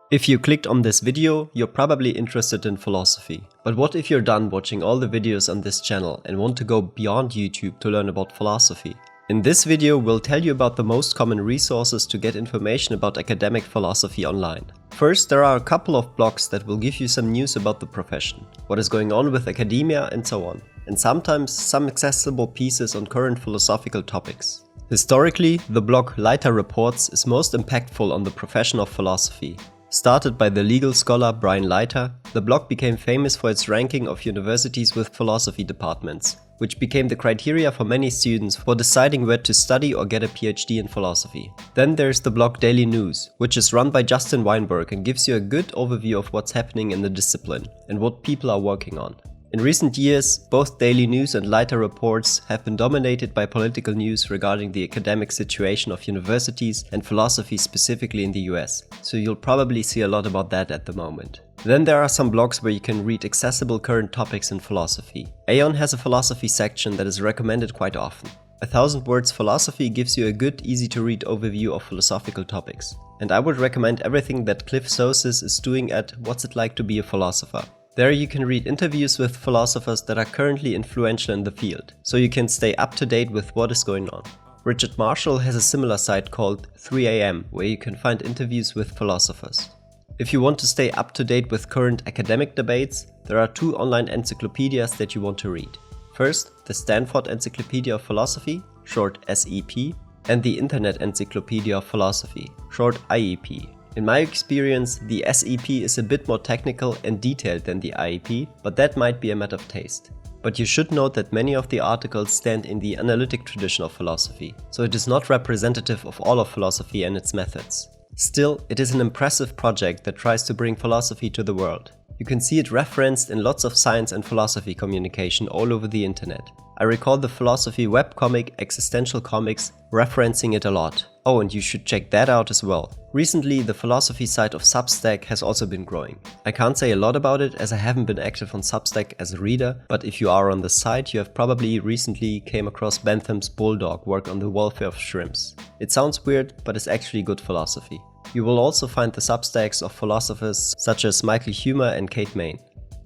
If you clicked on this video, you're probably interested in philosophy. But what if you're done watching all the videos on this channel and want to go beyond YouTube to learn about philosophy? In this video, we'll tell you about the most common resources to get information about academic philosophy online. First, there are a couple of blogs that will give you some news about the profession, what is going on with academia and so on, and sometimes some accessible pieces on current philosophical topics. Historically, the blog Leiter Reports is most impactful on the profession of philosophy. Started by the legal scholar Brian Leiter, the blog became famous for its ranking of universities with philosophy departments, which became the criteria for many students for deciding where to study or get a PhD in philosophy. Then there's the blog Daily News, which is run by Justin Weinberg and gives you a good overview of what's happening in the discipline and what people are working on. In recent years, both Daily News and Leiter Reports have been dominated by political news regarding the academic situation of universities and philosophy specifically in the US, so you'll probably see a lot about that at the moment. Then there are some blogs where you can read accessible current topics in philosophy. Aeon has a philosophy section that is recommended quite often. 1000 Words Philosophy gives you a good, easy to read overview of philosophical topics. And I would recommend everything that Cliff Sosis is doing at What's It Like to Be a Philosopher. There you can read interviews with philosophers that are currently influential in the field, so you can stay up to date with what is going on. Richard Marshall has a similar site called 3am, where you can find interviews with philosophers. If you want to stay up to date with current academic debates, there are two online encyclopedias that you want to read. First, the Stanford Encyclopedia of Philosophy, short SEP, and the Internet Encyclopedia of Philosophy, short IEP. In my experience, the SEP is a bit more technical and detailed than the IEP, but that might be a matter of taste. But you should note that many of the articles stand in the analytic tradition of philosophy, so it is not representative of all of philosophy and its methods. Still, it is an impressive project that tries to bring philosophy to the world. You can see it referenced in lots of science and philosophy communication all over the internet. I recall the philosophy webcomic Existential Comics referencing it a lot. Oh, and you should check that out as well. Recently, the philosophy side of Substack has also been growing. I can't say a lot about it as I haven't been active on Substack as a reader, but if you are on the site, you have probably recently came across Bentham's Bulldog work on the welfare of shrimps. It sounds weird, but it's actually good philosophy. You will also find the Substacks of philosophers such as Michael Huemer and Kate Main.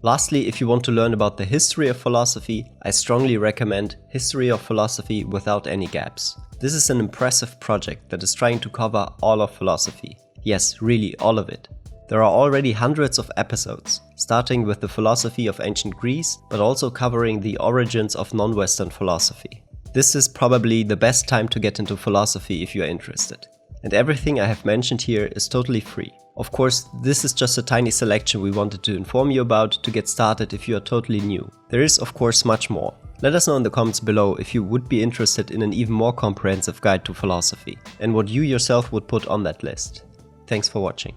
Lastly, if you want to learn about the history of philosophy, I strongly recommend History of Philosophy Without Any Gaps. This is an impressive project that is trying to cover all of philosophy. Yes, really all of it. There are already hundreds of episodes, starting with the philosophy of ancient Greece, but also covering the origins of non-Western philosophy. This is probably the best time to get into philosophy if you are interested. And everything I have mentioned here is totally free. Of course, this is just a tiny selection we wanted to inform you about to get started if you are totally new. There is of course much more. Let us know in the comments below if you would be interested in an even more comprehensive guide to philosophy and what you yourself would put on that list. Thanks for watching.